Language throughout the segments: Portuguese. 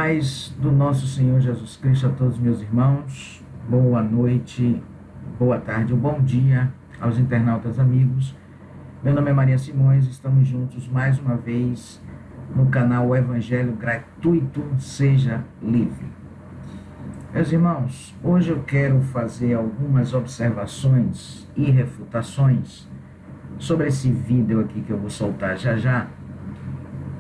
paz do nosso Senhor Jesus Cristo a todos meus irmãos, boa noite, boa tarde ou bom dia aos internautas amigos. Meu nome é Maria Simões, estamos juntos mais uma vez no canal Evangelho Gratuito Seja Livre. Meus irmãos, hoje eu quero fazer algumas observações e refutações sobre esse vídeo aqui que eu vou soltar já já.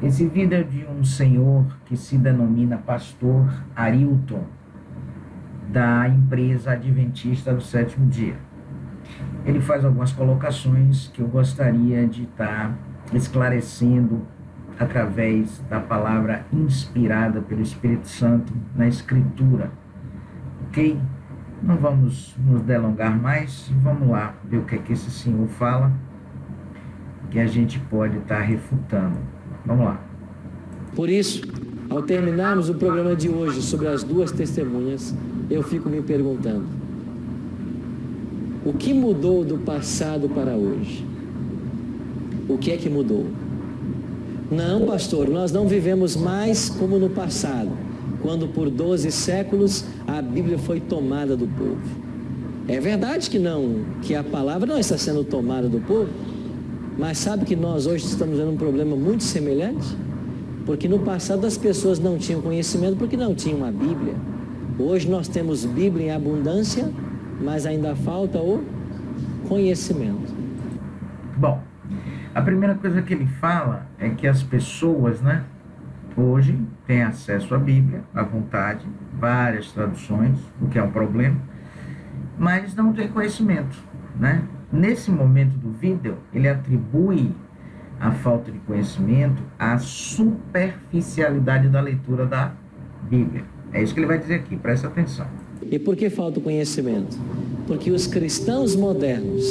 Esse vídeo é de um senhor que se denomina Pastor Arilton, da empresa Adventista do Sétimo Dia. Ele faz algumas colocações que eu gostaria de estar esclarecendo através da palavra inspirada pelo Espírito Santo na Escritura. Ok? Não vamos nos delongar mais, vamos lá ver o que é que esse senhor fala, que a gente pode estar refutando. Vamos lá. Por isso, ao terminarmos o programa de hoje sobre as duas testemunhas, eu fico me perguntando: o que mudou do passado para hoje? O que é que mudou? Não, pastor, nós não vivemos mais como no passado, quando por 12 séculos a Bíblia foi tomada do povo. É verdade que não, que a palavra não está sendo tomada do povo, mas sabe que nós hoje estamos vendo um problema muito semelhante? Porque no passado as pessoas não tinham conhecimento porque não tinham a Bíblia. Hoje nós temos Bíblia em abundância, mas ainda falta o conhecimento. Bom, a primeira coisa que ele fala é que as pessoas, hoje têm acesso à Bíblia, à vontade, várias traduções, o que é um problema, mas não têm conhecimento, Nesse momento do vídeo, ele atribui a falta de conhecimento à superficialidade da leitura da Bíblia. É isso que ele vai dizer aqui, presta atenção. E por que falta o conhecimento? Porque os cristãos modernos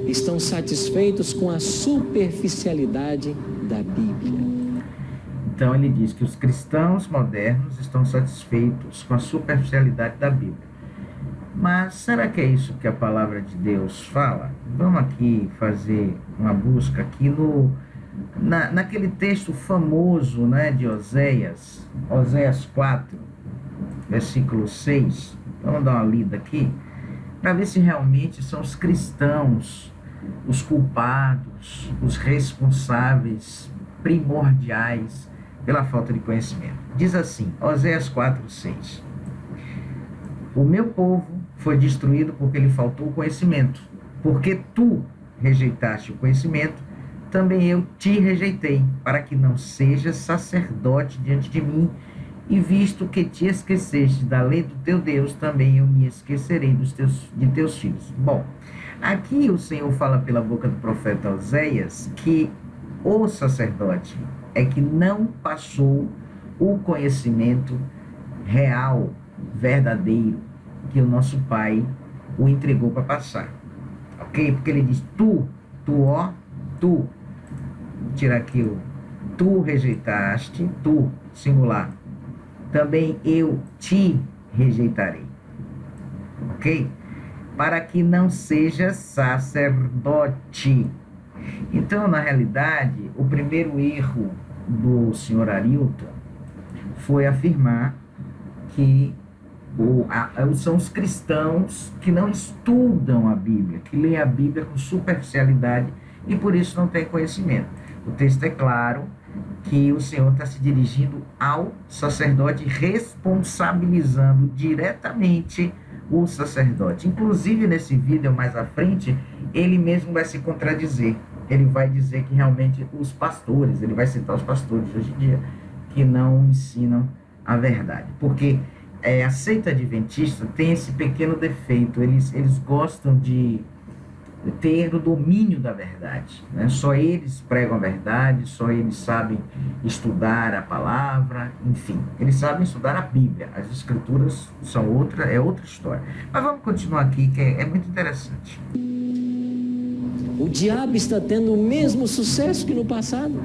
estão satisfeitos com a superficialidade da Bíblia. Então ele diz que os cristãos modernos estão satisfeitos com a superficialidade da Bíblia. Mas será que é isso que a palavra de Deus fala? Vamos aqui fazer uma busca aqui naquele texto famoso, de Oséias 4, versículo 6. Vamos dar uma lida aqui, para ver se realmente são os cristãos os culpados, os responsáveis primordiais pela falta de conhecimento. Diz assim, Oséias 4, 6. O meu povo foi destruído porque lhe faltou o conhecimento. Porque tu rejeitaste o conhecimento, também eu te rejeitei, para que não sejas sacerdote diante de mim, e visto que te esqueceste da lei do teu Deus, também eu me esquecerei de teus filhos. Bom, aqui o Senhor fala pela boca do profeta Oséias que o sacerdote é que não passou o conhecimento real, verdadeiro, que o nosso Pai o entregou para passar. Ok? Porque ele diz, tu, vou tirar aqui o tu rejeitaste, tu, singular, também eu te rejeitarei. Ok? Para que não seja sacerdote. Então, na realidade, o primeiro erro do senhor Arilton foi afirmar que são os cristãos que não estudam a Bíblia, que leem a Bíblia com superficialidade e por isso não têm conhecimento. O texto é claro que o Senhor está se dirigindo ao sacerdote, responsabilizando diretamente o sacerdote. Inclusive, nesse vídeo mais à frente, ele mesmo vai se contradizer. Ele vai dizer que realmente os pastores, ele vai citar os pastores de hoje em dia, que não ensinam a verdade. Porque a seita adventista tem esse pequeno defeito, eles gostam de ter o domínio da verdade, Só eles pregam a verdade, só eles sabem estudar a palavra, enfim, eles sabem estudar a Bíblia, as escrituras são outra história. Mas vamos continuar aqui, que é muito interessante. O diabo está tendo o mesmo sucesso que no passado.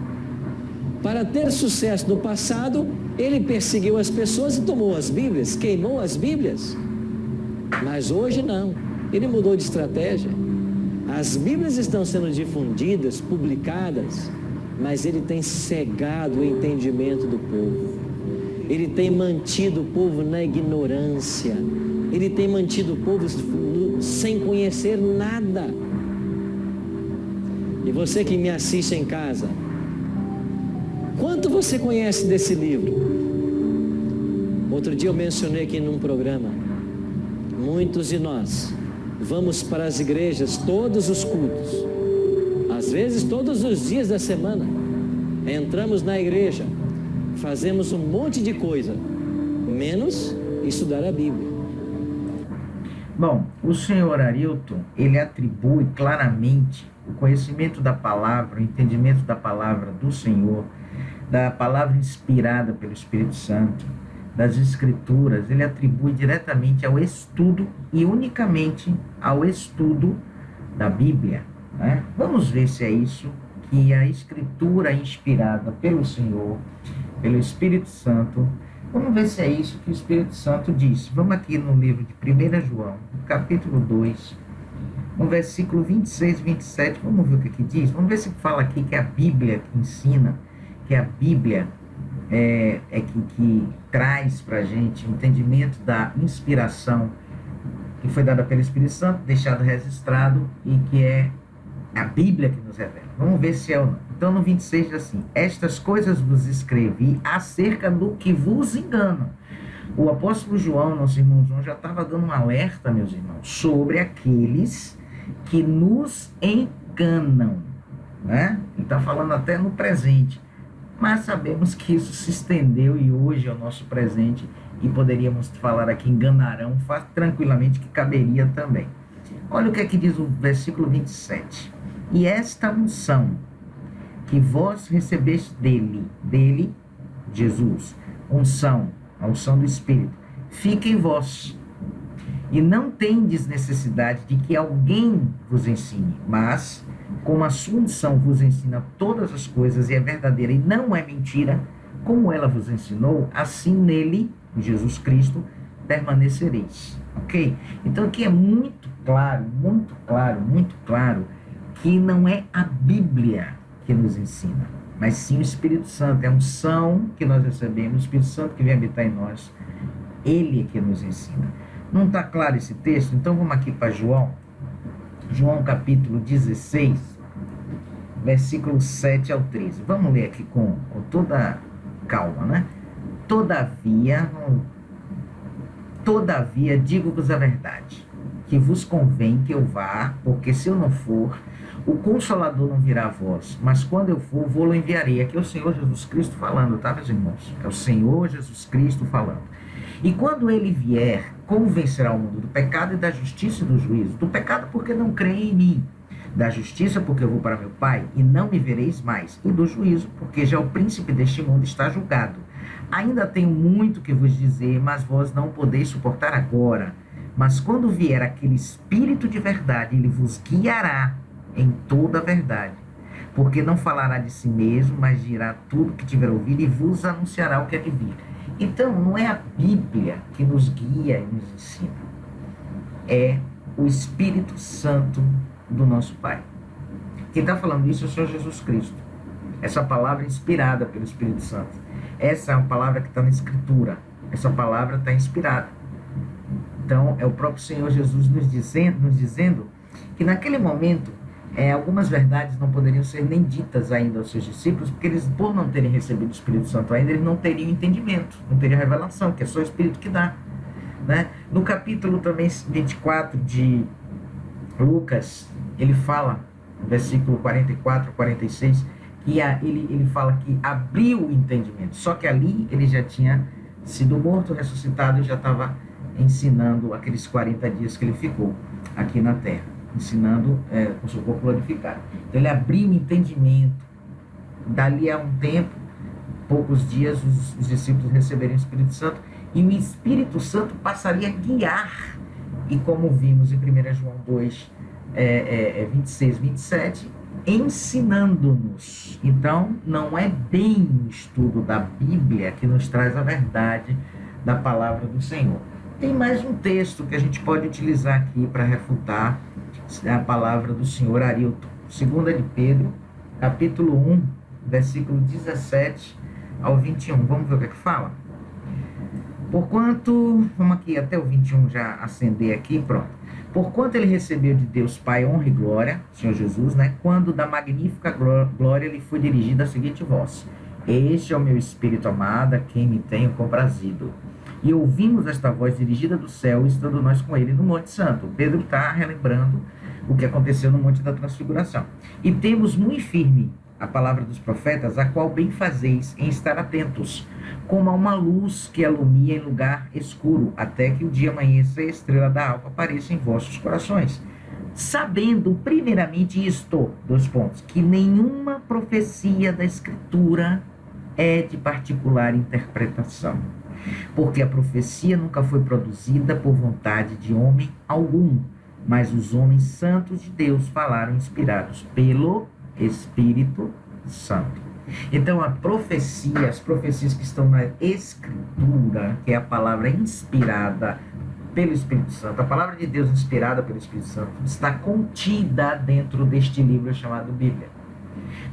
Para ter sucesso no passado, ele perseguiu as pessoas e tomou as Bíblias, queimou as Bíblias. Mas hoje não, ele mudou de estratégia. As Bíblias estão sendo difundidas, publicadas, mas ele tem cegado o entendimento do povo. ele tem mantido o povo na ignorância, ele tem mantido o povo sem conhecer nada. E você que me assiste em casa, quanto você conhece desse livro? Outro dia eu mencionei aqui num programa, muitos de nós vamos para as igrejas todos os cultos, às vezes todos os dias da semana, entramos na igreja, fazemos um monte de coisa, menos estudar a Bíblia. Bom, o senhor Arilton, ele atribui claramente o conhecimento da palavra, o entendimento da palavra do Senhor, da palavra inspirada pelo Espírito Santo, das Escrituras, ele atribui diretamente ao estudo e unicamente ao estudo da Bíblia, né? Vamos ver se é isso que a Escritura inspirada pelo Senhor, pelo Espírito Santo, vamos ver se é isso que o Espírito Santo diz. Vamos aqui no livro de 1 João, capítulo 2, no versículo 26 e 27, vamos ver o que diz. Vamos ver se fala aqui que a Bíblia que ensina, que a Bíblia que traz para a gente o entendimento da inspiração que foi dada pelo Espírito Santo, deixado registrado, e que é a Bíblia que nos revela. Vamos ver se é ou não. Então no 26 diz assim: estas coisas vos escrevi acerca do que vos enganam. O apóstolo João, nosso irmão João, já estava dando um alerta, meus irmãos, sobre aqueles que nos enganam, né? Ele está falando até no presente, mas sabemos que isso se estendeu e hoje é o nosso presente, e poderíamos falar aqui enganarão tranquilamente, que caberia também. Olha o que é que diz o versículo 27. E esta unção que vós recebeste dele, Jesus, a unção do Espírito, fica em vós, e não tendes necessidade de que alguém vos ensine, mas como a sua unção vos ensina todas as coisas e é verdadeira e não é mentira, como ela vos ensinou, assim nele, Jesus Cristo, permanecereis. Ok? Então aqui é muito claro, que não é a Bíblia que nos ensina, mas sim o Espírito Santo. É a unção que nós recebemos, o Espírito Santo que vem habitar em nós, ele é que nos ensina. Não está claro esse texto? Então vamos aqui para João capítulo 16, versículo 7 ao 13. Vamos ler aqui com toda calma, né? Todavia digo-vos a verdade, que vos convém que eu vá, porque se eu não for, o Consolador não virá a vós, mas quando eu for, vou-lo enviarei. Aqui é o Senhor Jesus Cristo falando, tá, meus irmãos? É o Senhor Jesus Cristo falando. E quando ele vier, convencerá o mundo do pecado e da justiça e do juízo. Do pecado, porque não creem em mim. Da justiça, porque eu vou para meu Pai e não me vereis mais. E do juízo, porque já o príncipe deste mundo está julgado. Ainda tenho muito que vos dizer, mas vós não podeis suportar agora. Mas quando vier aquele Espírito de verdade, ele vos guiará em toda a verdade. Porque não falará de si mesmo, mas dirá tudo que tiver ouvido e vos anunciará o que é de vir. Então, não é a Bíblia que nos guia e nos ensina. É o Espírito Santo do nosso Pai. Quem está falando isso é o Senhor Jesus Cristo. Essa palavra é inspirada pelo Espírito Santo. Essa é uma palavra que está na Escritura. Essa palavra está inspirada. Então, é o próprio Senhor Jesus nos dizendo que naquele momento, algumas verdades não poderiam ser nem ditas ainda aos seus discípulos, porque eles, por não terem recebido o Espírito Santo ainda, eles não teriam entendimento, não teriam revelação, que é só o Espírito que dá, né? No capítulo também 24 de Lucas, ele fala, no versículo 44, 46, que ele fala que abriu o entendimento, só que ali ele já tinha sido morto, ressuscitado, e já estava ensinando aqueles 40 dias que ele ficou aqui na terra, ensinando com seu corpo glorificado. Então ele abriu o entendimento. Dali a um tempo, poucos dias, os discípulos receberiam o Espírito Santo, e o Espírito Santo passaria a guiar. E como vimos em 1 João 2, 26, 27, ensinando-nos. Então, não é bem o estudo da Bíblia que nos traz a verdade da palavra do Senhor. Tem mais um texto que a gente pode utilizar aqui para refutar a palavra do senhor Arilton. 2 de Pedro, capítulo 1, versículo 17 ao 21. Vamos ver o que é que fala? Porquanto, vamos aqui até o 21 já acender aqui, pronto. Porquanto ele recebeu de Deus Pai honra e glória, Senhor Jesus, né? Quando da magnífica glória lhe foi dirigida a seguinte voz: Este é o meu Espírito amado, a quem me tenho comprazido. E ouvimos esta voz dirigida do céu, estando nós com ele no Monte Santo. Pedro está relembrando o que aconteceu no Monte da Transfiguração. E temos muito firme a palavra dos profetas, a qual bem fazeis em estar atentos, como a uma luz que alumia em lugar escuro, até que o dia amanheça e a estrela da alva apareça em vossos corações. Sabendo primeiramente isto, que nenhuma profecia da Escritura é de particular interpretação, porque a profecia nunca foi produzida por vontade de homem algum, mas os homens santos de Deus falaram inspirados pelo Espírito Santo. Então, a profecia, as profecias que estão na Escritura, que é a palavra inspirada pelo Espírito Santo, a palavra de Deus inspirada pelo Espírito Santo, está contida dentro deste livro chamado Bíblia.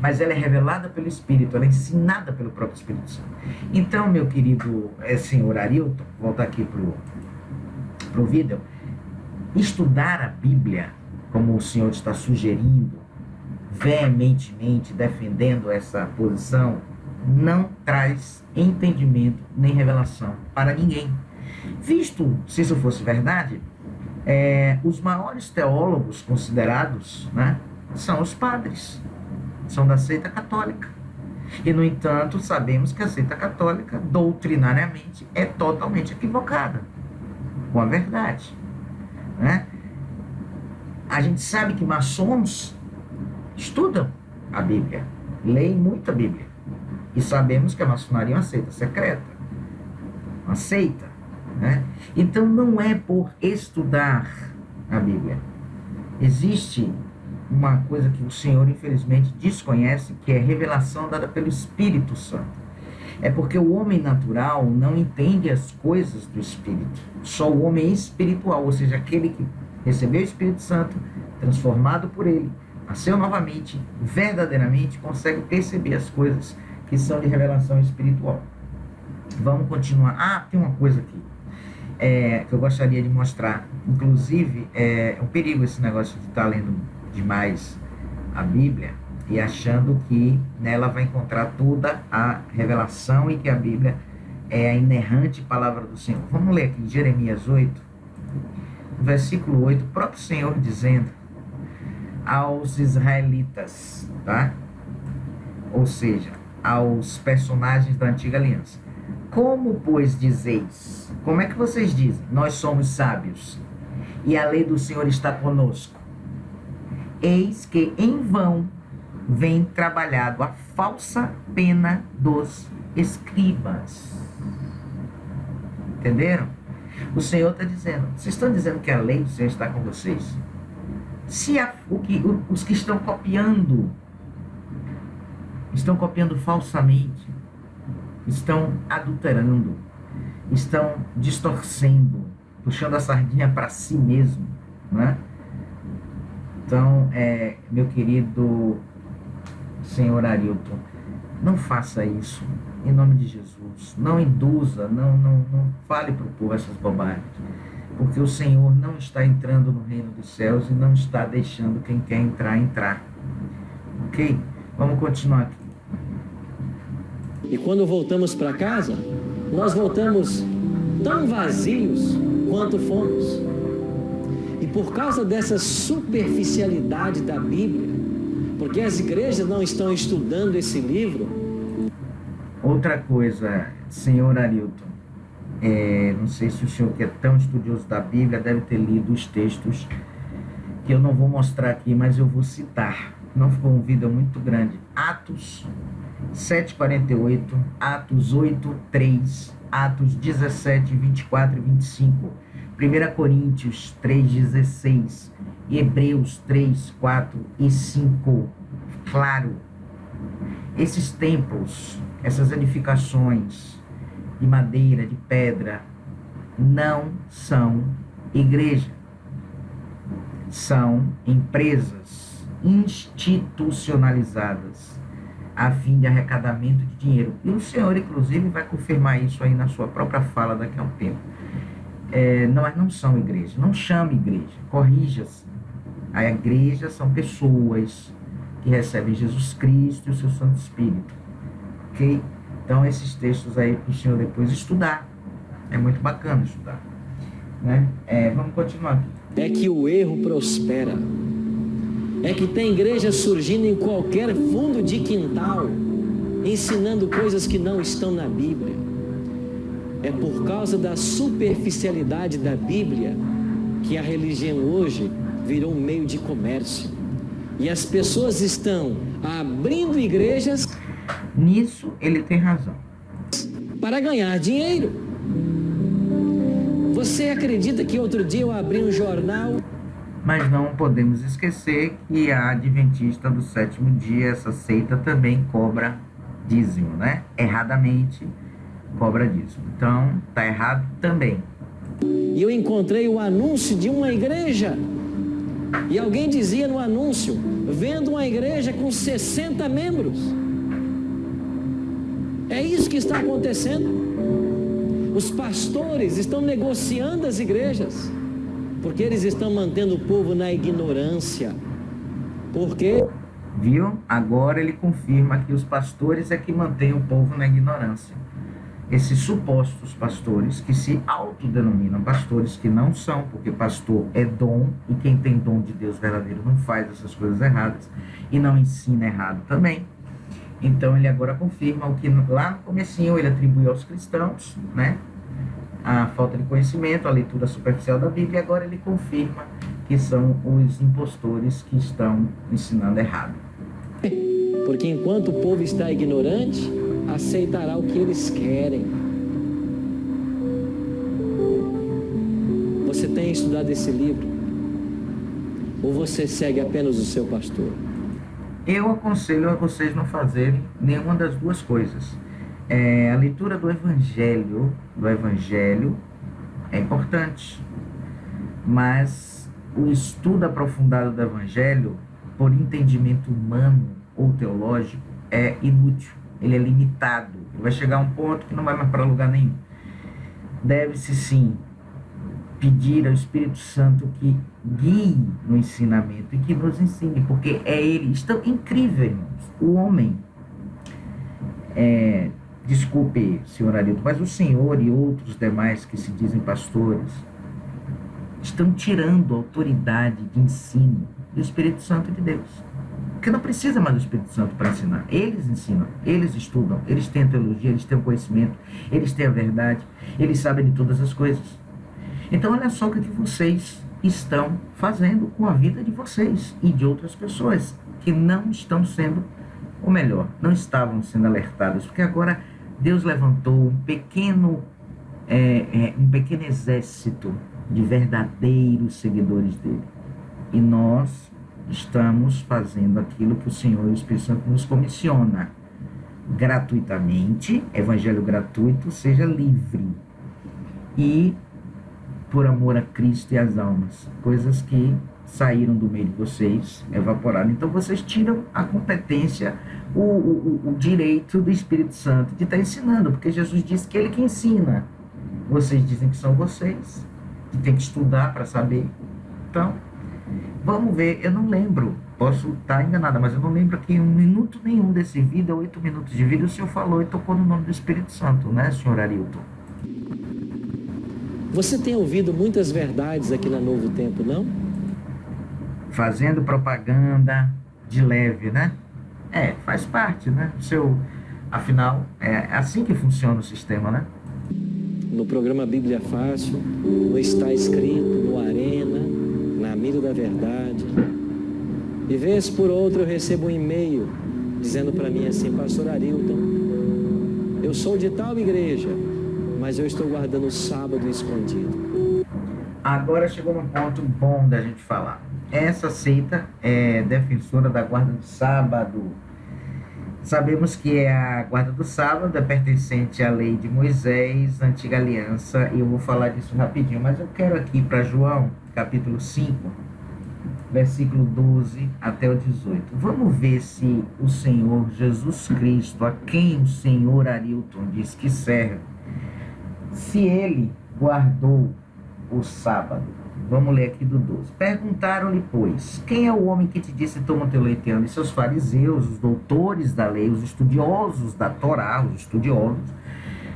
Mas ela é revelada pelo Espírito, ela é ensinada pelo próprio Espírito Santo. Então, meu querido senhor Arilton, voltar aqui para o vídeo, estudar a Bíblia, como o senhor está sugerindo, veementemente defendendo essa posição, não traz entendimento nem revelação para ninguém. Visto, se isso fosse verdade, os maiores teólogos considerados, né, são os padres, são da seita católica. E, no entanto, sabemos que a seita católica, doutrinariamente, é totalmente equivocada com a verdade, né? A gente sabe que maçons estudam a Bíblia, leem muito a Bíblia, e sabemos que a maçonaria é uma seita secreta, uma seita, né? Então não é por estudar a Bíblia. Existe uma coisa que o Senhor infelizmente desconhece, que é revelação dada pelo Espírito Santo. É porque o homem natural não entende as coisas do Espírito. Só o homem espiritual, ou seja, aquele que recebeu o Espírito Santo, transformado por ele, nasceu novamente, verdadeiramente consegue perceber as coisas que são de revelação espiritual. Vamos continuar. Tem uma coisa aqui que eu gostaria de mostrar. Inclusive, é um perigo esse negócio de estar lendo demais a Bíblia e achando que nela vai encontrar toda a revelação e que a Bíblia é a inerrante palavra do Senhor. Vamos ler aqui Jeremias 8, versículo 8, o próprio Senhor dizendo aos israelitas, tá? Ou seja, aos personagens da antiga aliança: como, pois, dizeis? Como é que vocês dizem? Nós somos sábios e a lei do Senhor está conosco. Eis que em vão vem trabalhado a falsa pena dos escribas. Entenderam? O Senhor está dizendo, vocês estão dizendo que a lei do Senhor está com vocês? Se os que estão copiando falsamente, estão adulterando, estão distorcendo, puxando a sardinha para si mesmo, né? Então, meu querido senhor Arilton, não faça isso, em nome de Jesus. Não induza, não fale para o povo essas bobagens, porque o Senhor não está entrando no reino dos céus e não está deixando quem quer entrar. Ok? Vamos continuar aqui. E quando voltamos para casa, nós voltamos tão vazios quanto fomos. E por causa dessa superficialidade da Bíblia, porque as igrejas não estão estudando esse livro. Outra coisa, senhor Arilton, não sei se o senhor, que é tão estudioso da Bíblia, deve ter lido os textos que eu não vou mostrar aqui, mas eu vou citar. Não ficou um vídeo muito grande. Atos 7:48, Atos 8:3, Atos 17, 24 e 25, 1 Coríntios 3:16, Hebreus 3, 4 e 5. Claro, esses templos, essas edificações de madeira, de pedra, não são igreja. São empresas institucionalizadas, a fim de arrecadamento de dinheiro. E o Senhor, inclusive, vai confirmar isso aí na sua própria fala daqui a um tempo. Não são igreja, não chame igreja, corrija-se. A igreja são pessoas que recebem Jesus Cristo e o seu Santo Espírito. Ok? Então, esses textos aí para o senhor depois estudar. É muito bacana estudar. Né? Vamos continuar aqui. É que o erro prospera. É que tem igreja surgindo em qualquer fundo de quintal, ensinando coisas que não estão na Bíblia. É por causa da superficialidade da Bíblia que a religião hoje virou um meio de comércio. E as pessoas estão abrindo igrejas. Nisso ele tem razão. Para ganhar dinheiro. Você acredita que outro dia eu abri um jornal? Mas não podemos esquecer que a Adventista do Sétimo Dia, essa seita, também cobra dízimo, né? Erradamente cobra dízimo. Então, tá errado também. E eu encontrei o anúncio de uma igreja. E alguém dizia no anúncio, vendo uma igreja com 60 membros. É isso que está acontecendo. Os pastores estão negociando as igrejas, porque eles estão mantendo o povo na ignorância. Por quê? Viu? Agora ele confirma que os pastores é que mantêm o povo na ignorância. Esses supostos pastores que se autodenominam pastores, que não são, porque pastor é dom, e quem tem dom de Deus verdadeiro não faz essas coisas erradas, e não ensina errado também. Então ele agora confirma o que lá no comecinho ele atribuiu aos cristãos, né? A falta de conhecimento, a leitura superficial da Bíblia, e agora ele confirma que são os impostores que estão ensinando errado. Porque enquanto o povo está ignorante, aceitará o que eles querem. Você tem estudado esse livro? Ou você segue apenas o seu pastor? Eu aconselho a vocês não fazerem nenhuma das duas coisas. A leitura do Evangelho é importante, mas o estudo aprofundado do Evangelho, por entendimento humano ou teológico, é inútil. Ele é limitado. Ele vai chegar a um ponto que não vai mais para lugar nenhum. Deve-se sim pedir ao Espírito Santo que guie no ensinamento e que nos ensine, porque é ele. Estão incrível, irmãos. O homem, desculpe, senhor Arilton, mas o senhor e outros demais que se dizem pastores estão tirando a autoridade de ensino do Espírito Santo de Deus. Porque não precisa mais do Espírito Santo para ensinar. Eles ensinam, eles estudam, eles têm a teologia, eles têm o conhecimento, eles têm a verdade, eles sabem de todas as coisas. Então, olha só o que vocês estão fazendo com a vida de vocês e de outras pessoas que não estão sendo, ou melhor, não estavam sendo alertadas, porque agora Deus levantou um pequeno exército de verdadeiros seguidores dele. E nós estamos fazendo aquilo que o Senhor e o Espírito Santo nos comissiona gratuitamente, evangelho gratuito, seja livre e por amor a Cristo e às almas, coisas que saíram do meio de vocês, evaporaram. Então vocês tiram a competência, o direito do Espírito Santo de estar ensinando, porque Jesus disse que ele que ensina. Vocês dizem que são vocês, que tem que estudar para saber. Então, vamos ver, eu não lembro, posso estar enganada, mas eu não lembro que em 1 minuto nenhum desse vídeo, 8 minutos de vídeo, o senhor falou e tocou no nome do Espírito Santo, né, senhor Arilton? Você tem ouvido muitas verdades aqui na Novo Tempo, não? Fazendo propaganda de leve, né? Faz parte, né? Afinal, é assim que funciona o sistema, né? No programa Bíblia Fácil, no Está Escrito, no Arena, na Mira da Verdade. E vez por outra eu recebo um e-mail dizendo para mim assim: Pastor Arilton, eu sou de tal igreja, mas eu estou guardando o sábado escondido. Agora chegou num ponto bom da gente falar. Essa seita é defensora da guarda do sábado. Sabemos que a guarda do sábado é pertencente à lei de Moisés, antiga aliança, e eu vou falar disso rapidinho, mas eu quero aqui para João, capítulo 5, versículo 12 até o 18. Vamos ver se o Senhor Jesus Cristo, a quem o senhor Arilton diz que serve, se ele guardou o sábado. Vamos ler aqui do 12. Perguntaram-lhe, pois, quem é o homem que te disse toma teu leite e anda? E seus fariseus, os doutores da lei, os estudiosos da Torá, os estudiosos,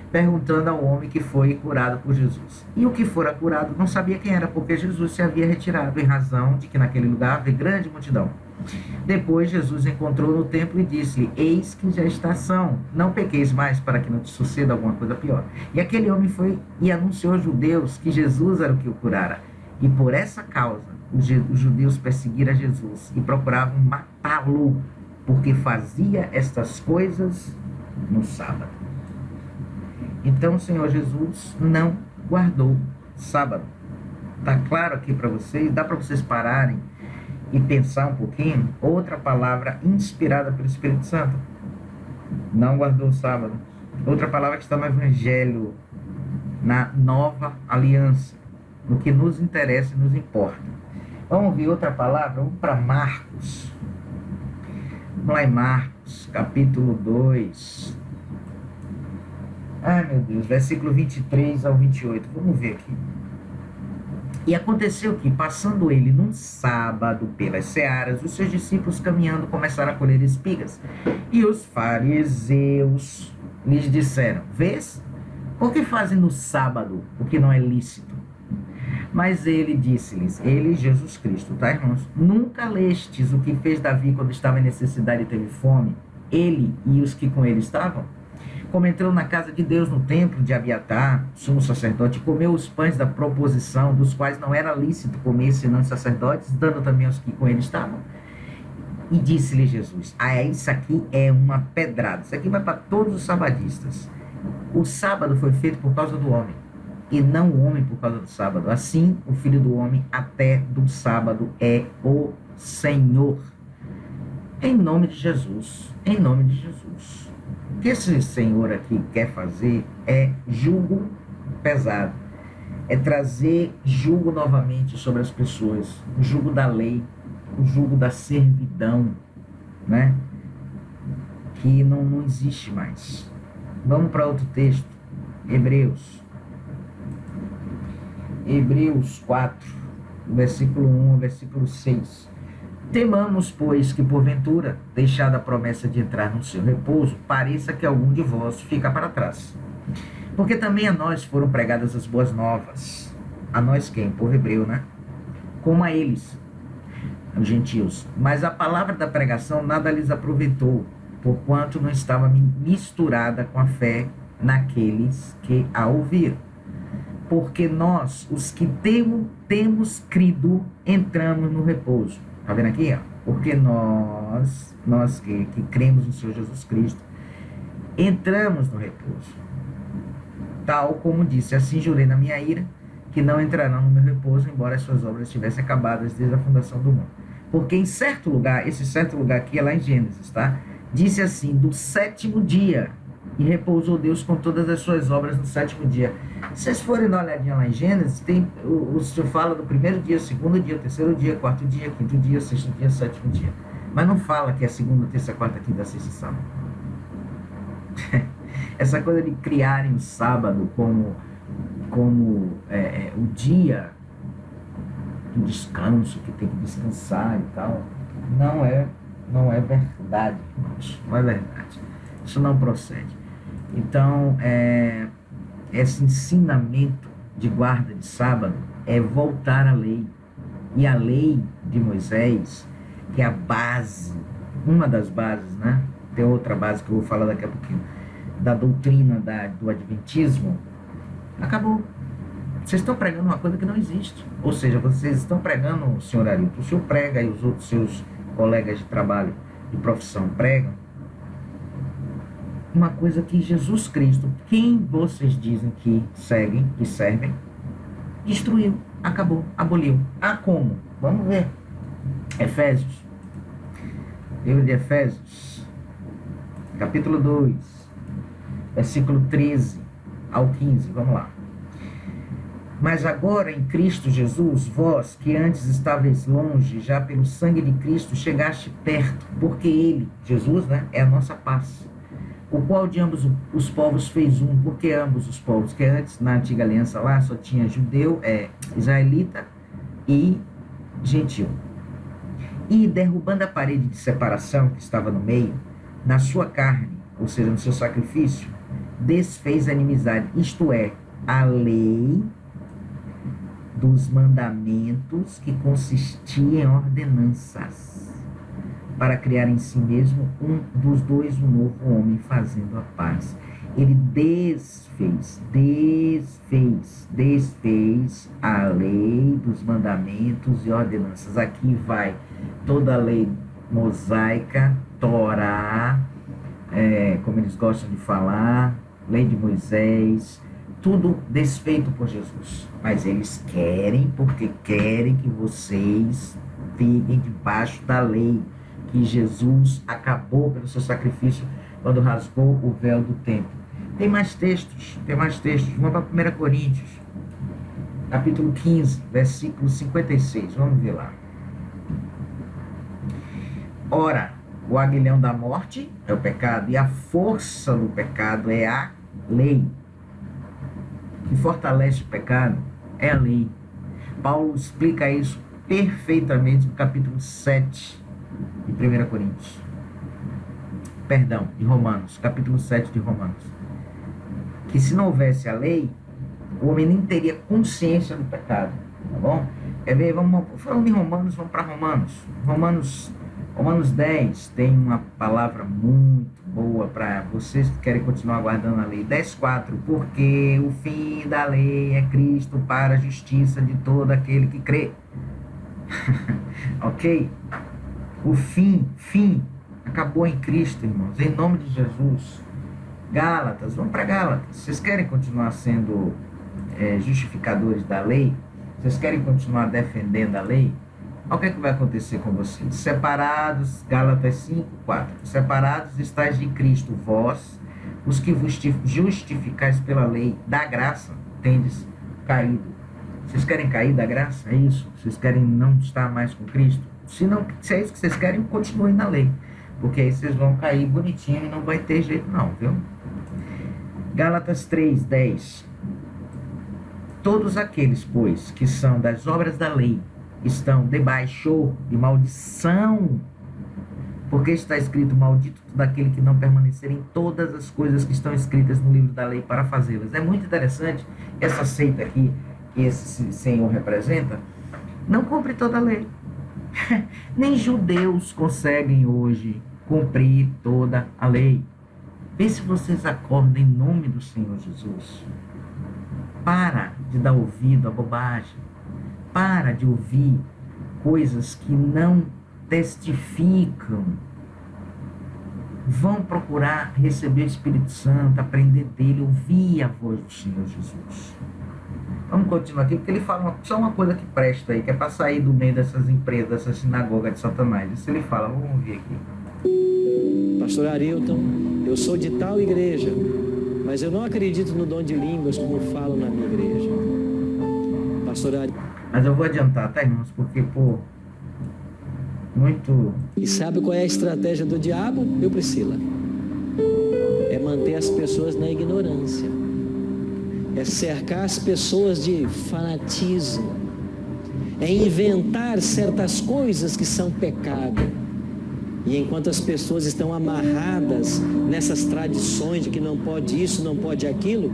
perguntando ao homem que foi curado por Jesus. E o que fora curado não sabia quem era, porque Jesus se havia retirado, em razão de que naquele lugar havia grande multidão. Depois Jesus encontrou no templo e disse: eis que já está ação, não pequeis mais para que não te suceda alguma coisa pior. E aquele homem foi e anunciou aos judeus que Jesus era o que o curara. E por essa causa os judeus perseguiram Jesus e procuravam matá-lo, porque fazia estas coisas no sábado. Então o Senhor Jesus não guardou sábado. Está claro aqui para vocês? Dá para vocês pararem e pensar um pouquinho? Outra palavra inspirada pelo Espírito Santo. Não guardou o sábado. Outra palavra que está no Evangelho, na Nova Aliança, no que nos interessa e nos importa. Vamos ver outra palavra? Vamos para Marcos. Vamos lá em Marcos, capítulo 2. Ai, meu Deus, versículo 23 ao 28. Vamos ver aqui. E aconteceu que, passando ele num sábado pelas searas, os seus discípulos caminhando começaram a colher espigas. E os fariseus lhes disseram: vês? Por que fazem no sábado o que não é lícito? Mas ele disse-lhes, ele, Jesus Cristo, tá, irmãos? Nunca lestes o que fez Davi quando estava em necessidade e teve fome? Ele e os que com ele estavam? Como entrou na casa de Deus, no templo de Abiatar, sumo sacerdote, comeu os pães da proposição, dos quais não era lícito comer senão os sacerdotes, dando também aos que com ele estavam. E disse-lhe Jesus: isso aqui é uma pedrada, isso aqui vai para todos os sabadistas. O sábado foi feito por causa do homem, e não o homem por causa do sábado. Assim, o Filho do Homem até do sábado é o Senhor. Em nome de Jesus, em nome de Jesus. O que esse Senhor aqui quer fazer é jugo pesado. É trazer jugo novamente sobre as pessoas. O jugo da lei, o jugo da servidão, né? Que não existe mais. Vamos para outro texto. Hebreus 4, versículo 1 ao versículo 6. Temamos, pois, que porventura, deixada a promessa de entrar no seu repouso, pareça que algum de vós fica para trás. Porque também a nós foram pregadas as boas novas. A nós quem? O povo hebreu, né? Como a eles, os gentios. Mas a palavra da pregação nada lhes aproveitou, porquanto não estava misturada com a fé naqueles que a ouviram. Porque nós, os que temos crido, entramos no repouso. Está vendo aqui? Porque nós que cremos no Senhor Jesus Cristo, entramos no repouso. Tal como disse: assim jurei na minha ira, que não entrarão no meu repouso, embora as suas obras estivessem acabadas desde a fundação do mundo. Porque em certo lugar, esse certo lugar aqui é lá em Gênesis, tá? Disse assim: do sétimo dia, e repousou Deus com todas as suas obras no sétimo dia. Se vocês forem dar uma olhadinha lá em Gênesis, o Senhor fala do primeiro dia, segundo dia, terceiro dia, quarto dia, quinto dia, sexto dia, sétimo dia. Mas não fala que é segunda, terça, quarta, quinta, sexta e sábado. Essa coisa de criarem o sábado como o dia do descanso, que tem que descansar e tal, não é verdade, irmãos. Não é verdade. Isso não procede. Então, esse ensinamento de guarda de sábado é voltar à lei. E a lei de Moisés, que é a base, uma das bases, né? Tem outra base que eu vou falar daqui a pouquinho, da doutrina do Adventismo, acabou. Vocês estão pregando uma coisa que não existe. Ou seja, vocês estão pregando, o senhor Arilton, o senhor prega e os outros seus colegas de trabalho, de profissão, pregam uma coisa que Jesus Cristo, quem vocês dizem que seguem, que servem, destruiu, acabou, aboliu. Ah, como? Vamos ver. Efésios. Livro de Efésios, capítulo 2, versículo 13 ao 15. Vamos lá. Mas agora em Cristo Jesus, vós que antes estáveis longe, já pelo sangue de Cristo chegaste perto, porque Ele, Jesus, né, é a nossa paz. O qual de ambos os povos fez um, porque ambos os povos, que antes na antiga aliança lá só tinha judeu, israelita e gentil. E derrubando a parede de separação que estava no meio, na sua carne, ou seja, no seu sacrifício, desfez a inimizade, isto é, a lei dos mandamentos que consistia em ordenanças, para criar em si mesmo um dos dois um novo homem, fazendo a paz. Ele desfez a lei dos mandamentos e ordenanças. Aqui vai toda a lei mosaica, Torá, como eles gostam de falar, lei de Moisés, tudo desfeito por Jesus. Mas eles querem, porque querem que vocês fiquem debaixo da lei, que Jesus acabou pelo seu sacrifício quando rasgou o véu do templo. Tem mais textos. Vamos para 1 Coríntios, capítulo 15, versículo 56. Vamos ver lá. Ora, o aguilhão da morte é o pecado, e a força do pecado é a lei. O que fortalece o pecado é a lei. Paulo explica isso perfeitamente no capítulo 7 de 1 Coríntios. Perdão, de Romanos, capítulo 7 de Romanos. Que se não houvesse a lei, o homem nem teria consciência do pecado, tá bom? Vamos, falando em Romanos, vamos para Romanos 10 tem uma palavra muito boa para vocês que querem continuar guardando a lei. 10:4, porque o fim da lei é Cristo para a justiça de todo aquele que crê. Ok? O fim acabou em Cristo, irmãos, em nome de Jesus. Gálatas, vamos para Gálatas. Vocês querem continuar sendo justificadores da lei? Vocês querem continuar defendendo a lei? Olha o que vai acontecer com vocês. Separados, Gálatas 5:4. Separados estáis de Cristo, vós, os que vos justificais pela lei da graça, tendes caído. Vocês querem cair da graça? É isso? Vocês querem não estar mais com Cristo? Se é isso que vocês querem, continuem na lei. Porque aí vocês vão cair bonitinho e não vai ter jeito não, viu? Gálatas 3:10. Todos aqueles, pois, que são das obras da lei, estão debaixo de maldição, porque está escrito: maldito daquele que não permanecer em todas as coisas que estão escritas no livro da lei para fazê-las. É muito interessante essa seita aqui que esse senhor representa. Não cumpre toda a lei. Nem judeus conseguem hoje cumprir toda a lei. Vê se vocês acordam em nome do Senhor Jesus. Para de dar ouvido à bobagem. Para de ouvir coisas que não testificam. Vão procurar receber o Espírito Santo, aprender dele, ouvir a voz do Senhor Jesus. Vamos continuar aqui, porque ele fala só uma coisa que presta aí, que é para sair do meio dessas empresas, dessa sinagoga de Satanás. Isso ele fala, vamos ouvir aqui. Pastor Arilton, eu sou de tal igreja, mas eu não acredito no dom de línguas como falam na minha igreja. Pastor Arilton. Mas eu vou adiantar, tá, irmãos? Porque, muito... E sabe qual é a estratégia do diabo, meu Priscila? É manter as pessoas na ignorância. É cercar as pessoas de fanatismo. É inventar certas coisas que são pecado. E enquanto as pessoas estão amarradas nessas tradições de que não pode isso, não pode aquilo...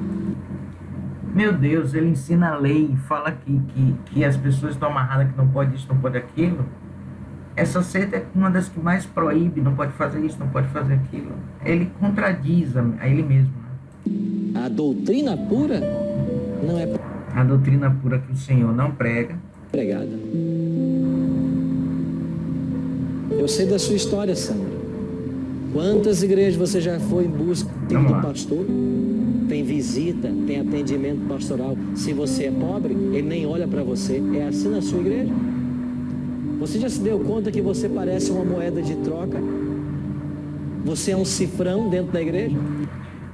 Meu Deus, ele ensina a lei e fala que as pessoas estão amarradas, que não pode isso, não pode aquilo. Essa seita é uma das que mais proíbe, não pode fazer isso, não pode fazer aquilo. Ele contradiz a ele mesmo. Né? A doutrina pura não é... A doutrina pura que o Senhor não prega. Pregada. Eu sei da sua história, Sandra. Quantas igrejas você já foi em busca do pastor? Tem visita, tem atendimento pastoral. Se você é pobre, ele nem olha para você. É assim na sua igreja? Você já se deu conta que você parece uma moeda de troca? Você é um cifrão dentro da igreja?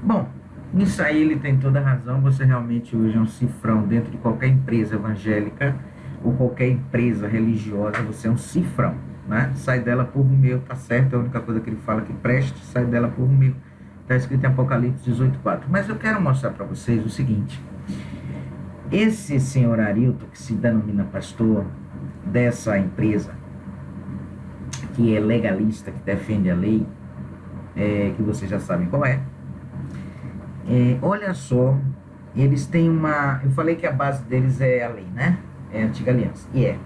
Bom, Nisso aí ele tem toda a razão. Você realmente hoje é um cifrão dentro de qualquer empresa evangélica ou qualquer empresa religiosa, você é um cifrão, né? Sai dela por meu, tá certo, é a única coisa que ele fala que preste, sai dela por meu. Está escrito em Apocalipse 18:4. Mas eu quero mostrar para vocês o seguinte: esse senhor Arilton, que se denomina pastor dessa empresa, que é legalista, que defende a lei, que vocês já sabem qual é, olha só, eles têm uma... Eu falei que a base deles é a lei, né? É a antiga aliança. E é.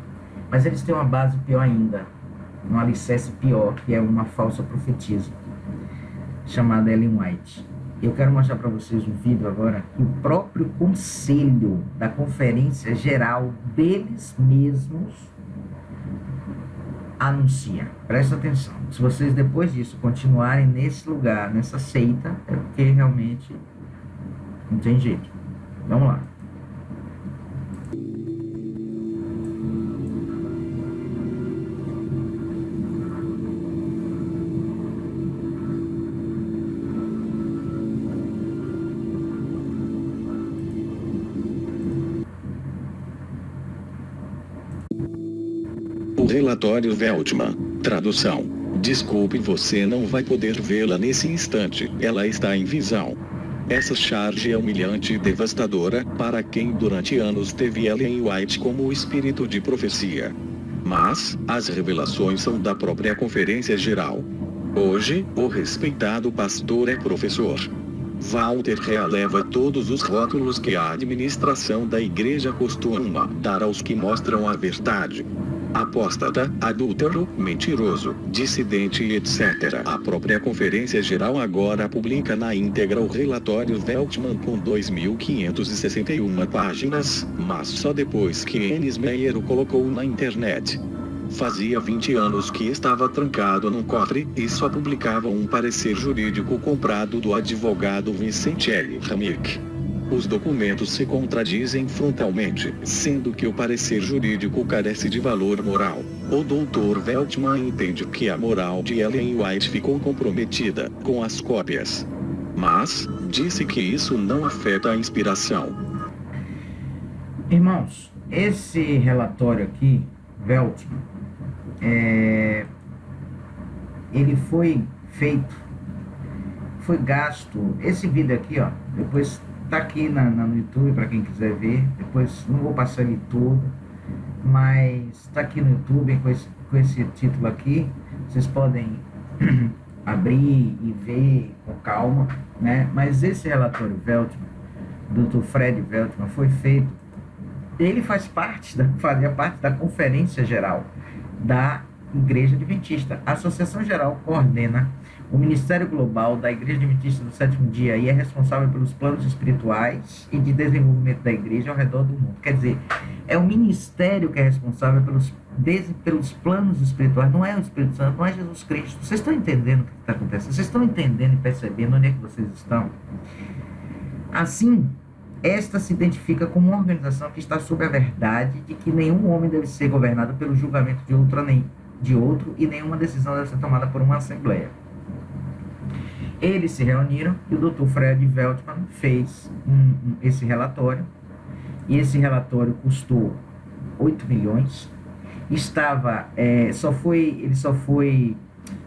Mas eles têm uma base pior ainda, um alicerce pior, que é uma falsa profetisa, chamada Ellen White. Eu quero mostrar para vocês um vídeo agora que o próprio conselho da conferência geral deles mesmos anuncia. Presta atenção. Se vocês depois disso continuarem nesse lugar, nessa seita, é porque realmente não tem jeito. Vamos lá. Relatório Veltman. Tradução. Desculpe, você não vai poder vê-la nesse instante. Ela está em visão. Essa charge é humilhante e devastadora para quem durante anos teve Ellen White como o espírito de profecia. Mas, as revelações são da própria Conferência Geral. Hoje, o respeitado pastor é professor. Walter releva todos os rótulos que a administração da igreja costuma dar aos que mostram a verdade. Apóstata, adúltero, mentiroso, dissidente e etc. A própria Conferência Geral agora publica na íntegra o relatório Veltman com 2.561 páginas, mas só depois que Ennis Meyer o colocou na internet. Fazia 20 anos que estava trancado num cofre e só publicava um parecer jurídico comprado do advogado Vincent L. Hamrick. Os documentos se contradizem frontalmente, sendo que o parecer jurídico carece de valor moral. O Dr. Veltman entende que a moral de Ellen White ficou comprometida com as cópias. Mas, disse que isso não afeta a inspiração. Irmãos, esse relatório aqui, Veltman, ele foi feito, foi gasto, esse vídeo aqui, ó, depois tá aqui no YouTube para quem quiser ver, depois não vou passar ele todo, mas tá aqui no YouTube com esse título aqui, vocês podem abrir e ver com calma, né? Mas esse relatório Veltman, Dr. Fred Veltman, foi feito, ele fazia parte da Conferência Geral da Igreja Adventista. A Associação Geral coordena o Ministério Global da Igreja Adventista do Sétimo Dia e é responsável pelos planos espirituais e de desenvolvimento da igreja ao redor do mundo. Quer dizer, é o ministério que é responsável pelos planos espirituais, não é o Espírito Santo, não é Jesus Cristo. Vocês estão entendendo o que está acontecendo? Vocês estão entendendo e percebendo onde é que vocês estão? Assim, esta se identifica como uma organização que está sob a verdade de que nenhum homem deve ser governado pelo julgamento de outro e nenhuma decisão deve ser tomada por uma assembleia. Eles se reuniram e o Dr. Fred Veltman fez esse relatório, e esse relatório custou 8 milhões, ele só foi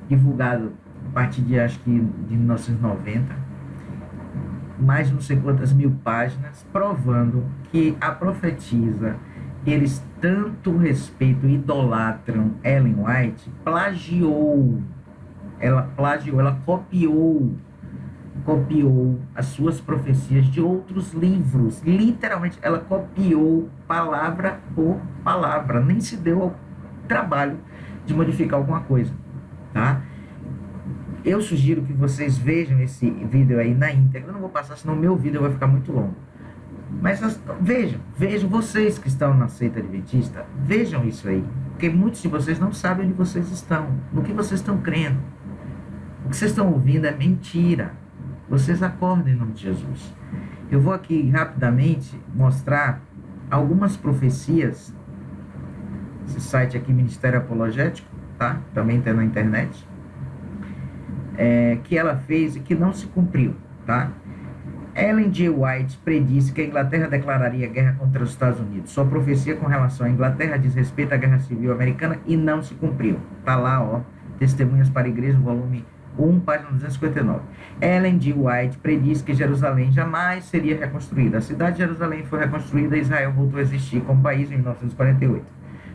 divulgado a partir de, acho que, de 1990, mais de não sei quantas mil páginas, provando que a profetisa, eles tanto respeitam e idolatram Ellen White, ela copiou as suas profecias de outros livros. Literalmente, ela copiou palavra por palavra. Nem se deu ao trabalho de modificar alguma coisa, tá? Eu sugiro que vocês vejam esse vídeo aí na íntegra. Eu não vou passar, senão o meu vídeo vai ficar muito longo. Mas vejam vocês que estão na seita adventista, vejam isso aí. Porque muitos de vocês não sabem onde vocês estão, no que vocês estão crendo. O que vocês estão ouvindo é mentira. Vocês acordem em nome de Jesus. Eu vou aqui rapidamente mostrar algumas profecias. Esse site aqui, Ministério Apologético, tá? Também está na internet. Que ela fez e que não se cumpriu, tá? Ellen G. White predisse que a Inglaterra declararia guerra contra os Estados Unidos. Sua profecia com relação à Inglaterra diz respeito à Guerra Civil Americana e não se cumpriu. Está lá, ó, Testemunhas para a Igreja, volume 1, página 259. Ellen G. White predisse que Jerusalém jamais seria reconstruída. A cidade de Jerusalém foi reconstruída e Israel voltou a existir como país em 1948.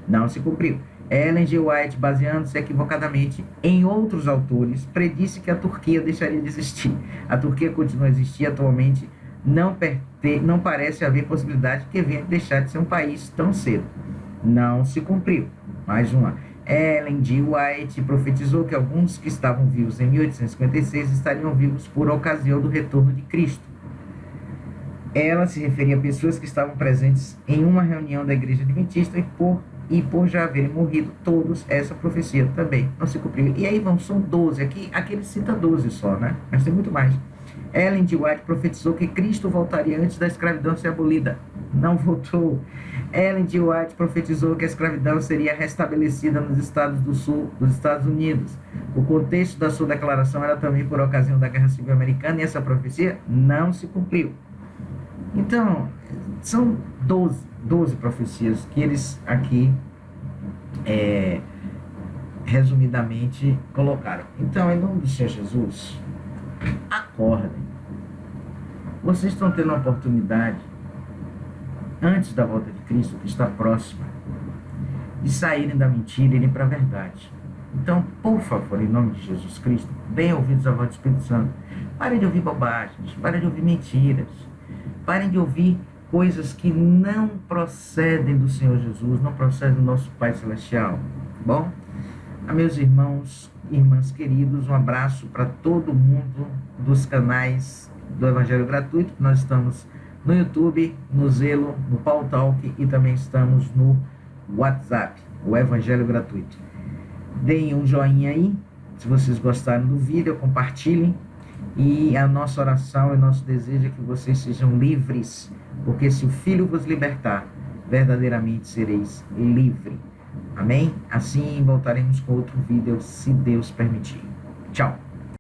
Não se cumpriu. Ellen G. White, baseando-se equivocadamente em outros autores, predisse que a Turquia deixaria de existir. A Turquia continua a existir atualmente, não parece haver possibilidade que venha deixar de ser um país tão cedo. Não se cumpriu. Mais uma. Ellen G. White profetizou que alguns que estavam vivos em 1856 estariam vivos por ocasião do retorno de Cristo. Ela se referia a pessoas que estavam presentes em uma reunião da Igreja Adventista e por já haverem morrido todos, essa profecia também não se cumpriu. E aí são 12, aqui ele cita 12 só, né? Mas tem muito mais. Ellen G. White profetizou que Cristo voltaria antes da escravidão ser abolida. Não voltou. Ellen G. White profetizou que a escravidão seria restabelecida nos estados do sul dos Estados Unidos. O contexto da sua declaração era também por ocasião da Guerra Civil Americana e essa profecia não se cumpriu. Então, são 12 profecias que eles aqui, resumidamente, colocaram. Então, em nome do Senhor Jesus, acordem. Vocês estão tendo a oportunidade, antes da volta de Cristo, que está próxima, de saírem da mentira e irem para a verdade. Então, por favor, em nome de Jesus Cristo, deem ouvidos à voz do Espírito Santo. Parem de ouvir bobagens, parem de ouvir mentiras, parem de ouvir coisas que não procedem do Senhor Jesus, não procedem do nosso Pai Celestial. Bom, a meus irmãos e irmãs queridos, um abraço para todo mundo dos canais do Evangelho Gratuito. Nós estamos no YouTube, no Zelo, no Paul Talk e também estamos no WhatsApp, o Evangelho Gratuito. Deem um joinha aí, se vocês gostaram do vídeo, compartilhem. E a nossa oração e nosso desejo é que vocês sejam livres, porque se o Filho vos libertar, verdadeiramente sereis livres. Amém? Assim voltaremos com outro vídeo, se Deus permitir. Tchau!